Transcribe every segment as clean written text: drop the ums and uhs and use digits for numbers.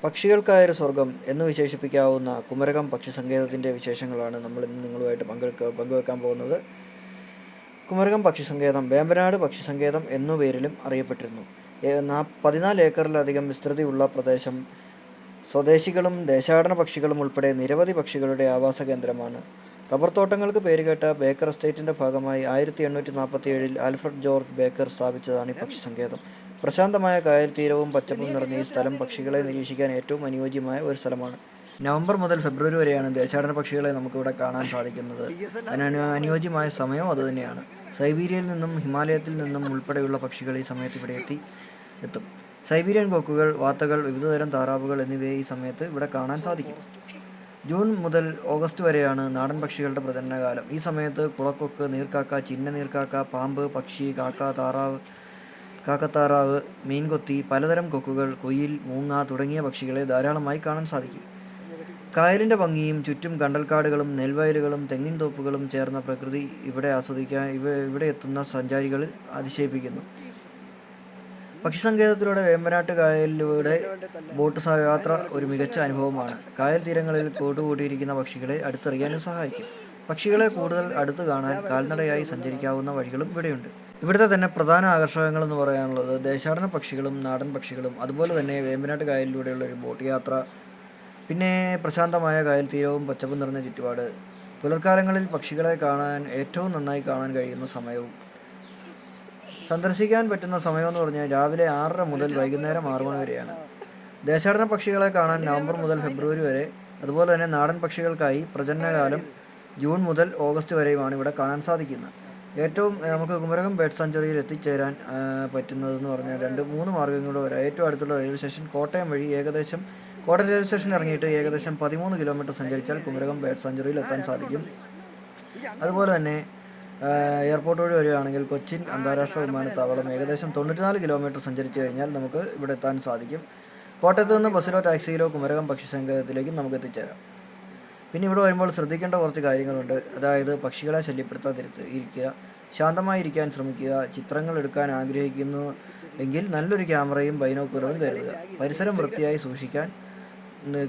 പക്ഷികൾക്കായൊരു സ്വർഗം എന്ന് വിശേഷിപ്പിക്കാവുന്ന കുമരകം പക്ഷിസങ്കേതത്തിൻ്റെ വിശേഷങ്ങളാണ് നമ്മൾ ഇന്ന് നിങ്ങളുമായിട്ട് പങ്കുവെക്കാൻ പോകുന്നത്. കുമരകം പക്ഷിസങ്കേതം വേമ്പനാട് പക്ഷിസങ്കേതം എന്നു പേരിലും അറിയപ്പെട്ടിരുന്നു. 14 ഏക്കറിലധികം വിസ്തൃതിയുള്ള പ്രദേശം സ്വദേശികളും ദേശാടന പക്ഷികളും ഉൾപ്പെടെ നിരവധി പക്ഷികളുടെ ആവാസ കേന്ദ്രമാണ്. റബ്ബർ തോട്ടങ്ങൾക്ക് പേരുകേട്ട ബേക്കർ എസ്റ്റേറ്റിൻ്റെ ഭാഗമായി 1847-ൽ ആൽഫ്രഡ് ജോർജ് ബേക്കർ സ്ഥാപിച്ചതാണ് ഈ പക്ഷിസങ്കേതം. പ്രശാന്തമായ കായൽ തീരവും പച്ചപ്പും നിറഞ്ഞ ഈ സ്ഥലം പക്ഷികളെ നിരീക്ഷിക്കാൻ ഏറ്റവും അനുയോജ്യമായ ഒരു സ്ഥലമാണ്. നവംബർ മുതൽ ഫെബ്രുവരി വരെയാണ് ദേശാടന പക്ഷികളെ നമുക്കിവിടെ കാണാൻ സാധിക്കുന്നത്. അതിന് അനുയോജ്യമായ സമയവും അതുതന്നെയാണ്. സൈബീരിയയിൽ നിന്നും ഹിമാലയത്തിൽ നിന്നും ഉൾപ്പെടെയുള്ള പക്ഷികൾ ഈ സമയത്ത് ഇവിടെ എത്തും. സൈബീരിയൻ കൊക്കുകൾ, വാത്തകൾ, വിവിധതരം താറാവുകൾ എന്നിവയെ ഈ സമയത്ത് ഇവിടെ കാണാൻ സാധിക്കും. ജൂൺ മുതൽ ഓഗസ്റ്റ് വരെയാണ് നാടൻ പക്ഷികളുടെ പ്രജനനകാലം. ഈ സമയത്ത് കുളക്കൊക്ക്, നീർക്കാക്ക, ചിന്ന നീർക്കാക്ക, പാമ്പ്, പക്ഷി, കാക്കത്താറാവ്, മീൻകൊത്തി, പലതരം കൊക്കുകൾ, കുയിൽ, മൂങ്ങ തുടങ്ങിയ പക്ഷികളെ ധാരാളമായി കാണാൻ സാധിക്കും. കായലിൻ്റെ ഭംഗിയും ചുറ്റും കണ്ടൽക്കാടുകളും നെൽവയലുകളും തെങ്ങിൻ തോപ്പുകളും ചേർന്ന പ്രകൃതി ഇവിടെ എത്തുന്ന സഞ്ചാരികളിൽ അതിശയിപ്പിക്കുന്നു. പക്ഷിസങ്കേതത്തിലൂടെ വേമ്പനാട്ട് കായലിലൂടെ ബോട്ട് യാത്ര ഒരു മികച്ച അനുഭവമാണ്. കായൽ തീരങ്ങളിൽ കൂട്ടുകൂട്ടിയിരിക്കുന്ന പക്ഷികളെ അടുത്തറിയാനും സഹായിക്കും. പക്ഷികളെ കൂടുതൽ അടുത്ത് കാണാൻ കാൽനടയായി സഞ്ചരിക്കാവുന്ന വഴികളും ഇവിടെയുണ്ട്. ഇവിടുത്തെ തന്നെ പ്രധാന ആകർഷകങ്ങളെന്ന് പറയാനുള്ളത് ദേശാടന പക്ഷികളും നാടൻ പക്ഷികളും, അതുപോലെ തന്നെ വേമ്പനാട്ട് കായലിലൂടെയുള്ള ഒരു ബോട്ട് യാത്ര, പിന്നെ പ്രശാന്തമായ കായൽ തീരവും പച്ചപ്പ് നിറഞ്ഞ ചുറ്റുപാട്, പുലർക്കാലങ്ങളിൽ പക്ഷികളെ ഏറ്റവും നന്നായി കാണാൻ കഴിയുന്ന സമയവും. സന്ദർശിക്കാൻ പറ്റുന്ന സമയമെന്ന് പറഞ്ഞാൽ രാവിലെ 6:30 മുതൽ വൈകുന്നേരം 6 മണി വരെയാണ്. ദേശാടന പക്ഷികളെ കാണാൻ നവംബർ മുതൽ ഫെബ്രുവരി വരെ, അതുപോലെ തന്നെ നാടൻ പക്ഷികൾക്കായി പ്രജനനകാലം ജൂൺ മുതൽ ഓഗസ്റ്റ് വരെയുമാണ് ഇവിടെ കാണാൻ സാധിക്കുന്നത്. നമുക്ക് കുമരകം ബേർഡ് സാങ്ച്വറിയിൽ എത്തിച്ചേരാൻ പറ്റുന്നതെന്ന് പറഞ്ഞാൽ 2-3 മാർഗ്ഗങ്ങളിലൂടെ വരാം. ഏറ്റവും അടുത്തുള്ള റെയിൽവേ സ്റ്റേഷൻ കോട്ടയം വഴി കോട്ടയം റെയിൽവേ സ്റ്റേഷൻ ഇറങ്ങിയിട്ട് ഏകദേശം 13 കിലോമീറ്റർ സഞ്ചരിച്ചാൽ കുമരകം ബേർഡ് സാങ്ച്വറിയിൽ എത്താൻ സാധിക്കും. അതുപോലെ തന്നെ എയർപോർട്ട് വഴി വരികയാണെങ്കിൽ കൊച്ചിൻ അന്താരാഷ്ട്ര വിമാനത്താവളം ഏകദേശം 94 കിലോമീറ്റർ സഞ്ചരിച്ചു കഴിഞ്ഞാൽ നമുക്ക് ഇവിടെ എത്താൻ സാധിക്കും. കോട്ടയത്ത് നിന്ന് ബസ്സിലോ ടാക്സിയിലോ കുമരകം പക്ഷിസങ്കേതത്തിലേക്ക് നമുക്ക് എത്തിച്ചേരാം. പിന്നെ ഇവിടെ വരുമ്പോൾ ശ്രദ്ധിക്കേണ്ട കുറച്ച് കാര്യങ്ങളുണ്ട്. അതായത് പക്ഷികളെ ശല്യപ്പെടുത്താതിരിക്കുക, ശാന്തമായിരിക്കാൻ ശ്രമിക്കുക, ചിത്രങ്ങൾ എടുക്കാൻ ആഗ്രഹിക്കുന്നു എങ്കിൽ നല്ലൊരു ക്യാമറയും ബൈനോക്കുലറും കരുതുക. പരിസരം വൃത്തിയായി സൂക്ഷിക്കാൻ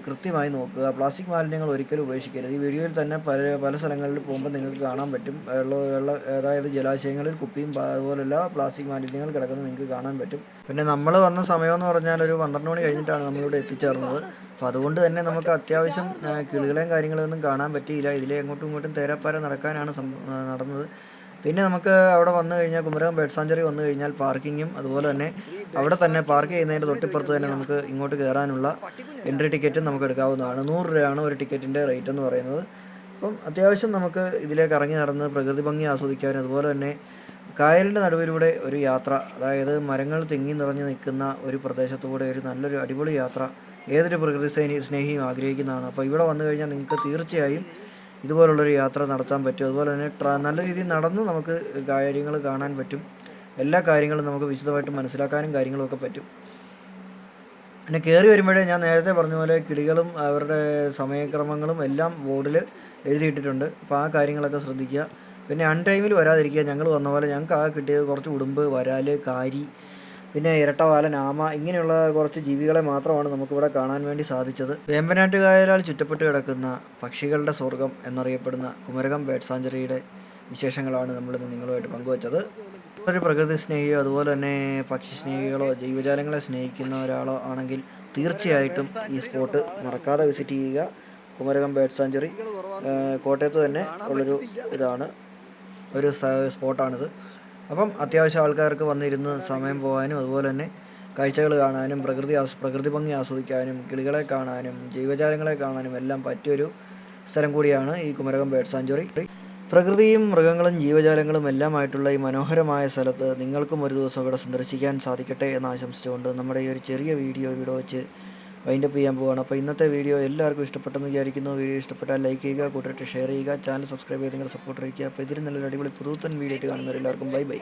കൃത്യമായി നോക്കുക. പ്ലാസ്റ്റിക് മാലിന്യങ്ങൾ ഒരിക്കലും ഉപേക്ഷിക്കരുത്. ഈ വീഡിയോയിൽ തന്നെ പല സ്ഥലങ്ങളിൽ പോകുമ്പോൾ നിങ്ങൾക്ക് കാണാൻ പറ്റും. അതായത് ജലാശയങ്ങളിൽ കുപ്പിയും അതുപോലുള്ള പ്ലാസ്റ്റിക് മാലിന്യങ്ങൾ കിടക്കുന്നത് നിങ്ങൾക്ക് കാണാൻ പറ്റും. പിന്നെ നമ്മൾ വന്ന സമയമെന്ന് പറഞ്ഞാൽ ഒരു 12 മണി കഴിഞ്ഞിട്ടാണ് നമ്മളിവിടെ എത്തിച്ചേർന്നത്. അപ്പോൾ അതുകൊണ്ട് തന്നെ നമുക്ക് അത്യാവശ്യം കിളികളെയും കാര്യങ്ങളൊന്നും കാണാൻ പറ്റിയില്ല. ഇതിലെ അങ്ങോട്ടും ഇങ്ങോട്ടും തേരാപ്പാര നടക്കാനാണ് നടന്നത്. പിന്നെ നമുക്ക് അവിടെ വന്നു കഴിഞ്ഞാൽ കുമരകം ബേർഡ് സാങ്ച്വറി വന്നു കഴിഞ്ഞാൽ പാർക്കിങ്ങും, അതുപോലെ തന്നെ അവിടെ തന്നെ പാർക്ക് ചെയ്യുന്നതിൻ്റെ തൊട്ടിപ്പുറത്ത് തന്നെ നമുക്ക് ഇങ്ങോട്ട് കയറാനുള്ള എൻട്രി ടിക്കറ്റും നമുക്ക് എടുക്കാവുന്നതാണ്. 100 രൂപയാണ് ഒരു ടിക്കറ്റിൻ്റെ റേറ്റ് എന്ന് പറയുന്നത്. അപ്പം അത്യാവശ്യം നമുക്ക് ഇതിലേക്ക് ഇറങ്ങി നടന്ന് പ്രകൃതി ഭംഗി ആസ്വദിക്കാനും, അതുപോലെ തന്നെ കായലിൻ്റെ നടുവിലൂടെ ഒരു യാത്ര, അതായത് മരങ്ങൾ തിങ്ങി നിറഞ്ഞു നിൽക്കുന്ന ഒരു പ്രദേശത്തുകൂടെ ഒരു നല്ലൊരു അടിപൊളി യാത്ര ഏതൊരു പ്രകൃതി സ്നേഹിയും ആഗ്രഹിക്കുന്നതാണ്. അപ്പോൾ ഇവിടെ വന്നു കഴിഞ്ഞാൽ നിങ്ങൾക്ക് തീർച്ചയായും ഇതുപോലുള്ളൊരു യാത്ര നടത്താൻ പറ്റും. അതുപോലെ തന്നെ നല്ല രീതിയിൽ നടന്ന് നമുക്ക് കാര്യങ്ങൾ കാണാൻ പറ്റും. എല്ലാ കാര്യങ്ങളും നമുക്ക് വിശദമായിട്ട് മനസ്സിലാക്കാനും കാര്യങ്ങളുമൊക്കെ പറ്റും. പിന്നെ കയറി വരുമ്പോഴേ ഞാൻ നേരത്തെ പറഞ്ഞ പോലെ കിളികളും അവരുടെ സമയക്രമങ്ങളും എല്ലാം ബോർഡിൽ എഴുതിയിട്ടിട്ടുണ്ട്. അപ്പോൾ ആ കാര്യങ്ങളൊക്കെ ശ്രദ്ധിക്കുക. പിന്നെ അൺടൈമിൽ വരാതിരിക്കുക. ഞങ്ങൾ വന്ന പോലെ ഞങ്ങൾക്ക് കിട്ടിയത് കുറച്ച് ഉടുമ്പ്, വരാൽ, കാരി, പിന്നെ ഇരട്ടവാലൻ, ആമ, ഇങ്ങനെയുള്ള കുറച്ച് ജീവികളെ മാത്രമാണ് നമുക്കിവിടെ കാണാൻ വേണ്ടി സാധിച്ചത്. വേമ്പനാട്ട് കായലാൽ ചുറ്റപ്പെട്ട് കിടക്കുന്ന പക്ഷികളുടെ സ്വർഗം എന്നറിയപ്പെടുന്ന കുമരകം ബേർഡ് സാങ്ച്വറിയുടെ വിശേഷങ്ങളാണ് നമ്മളിന്ന് നിങ്ങളുമായിട്ട് പങ്കുവച്ചത്. ഒരു പ്രകൃതി സ്നേഹിയോ അതുപോലെ തന്നെ പക്ഷി സ്നേഹികളോ ജീവജാലങ്ങളെ സ്നേഹിക്കുന്ന ഒരാളോ ആണെങ്കിൽ തീർച്ചയായിട്ടും ഈ സ്പോട്ട് മറക്കാതെ വിസിറ്റ് ചെയ്യുക. കുമരകം ബേർഡ് സാങ്ച്വറി കോട്ടയത്ത് തന്നെ ഉള്ളൊരു ഒരു സ്പോട്ടാണിത്. അപ്പം അത്യാവശ്യം ആൾക്കാർക്ക് വന്നിരുന്ന് സമയം പോകാനും, അതുപോലെ തന്നെ കാഴ്ചകൾ കാണാനും, പ്രകൃതി ഭംഗി ആസ്വദിക്കാനും, കിളികളെ കാണാനും ജീവജാലങ്ങളെ കാണാനും എല്ലാം പറ്റിയൊരു സ്ഥലം കൂടിയാണ് ഈ കുമരകം ബേർഡ് സാങ്ച്വറി. പ്രകൃതിയും മൃഗങ്ങളും ജീവജാലങ്ങളും എല്ലാമായിട്ടുള്ള ഈ മനോഹരമായ സ്ഥലത്ത് നിങ്ങൾക്കും ഒരു ദിവസം ഇവിടെ സന്ദർശിക്കാൻ സാധിക്കട്ടെ എന്ന് ആശംസിച്ചുകൊണ്ട് നമ്മുടെ ഈ ഒരു ചെറിയ വീഡിയോ ഇവിടെ വെച്ച് വൈൻഡപ്പ് ചെയ്യാൻ പോവുകയാണ്. അപ്പോൾ ഇന്നത്തെ വീഡിയോ എല്ലാവർക്കും ഇഷ്ടപ്പെട്ടെന്ന് വിചാരിക്കുന്നു. വീഡിയോ ഇഷ്ടപ്പെട്ടാൽ ലൈക്ക് ചെയ്യുക, കൂട്ടുകാരായിട്ട് ഷെയർ ചെയ്യുക, ചാനൽ സബ്സ്ക്രൈബ് ചെയ്ത് നിങ്ങൾ സപ്പോർട്ട് അറിയിക്കുക. അപ്പോൾ ഇതിൽ നല്ലൊരു അടിപൊളി പുതുത്തൻ വീഡിയോ ആയിട്ട് കാണുന്നവരെല്ലാവർക്കും ബൈ.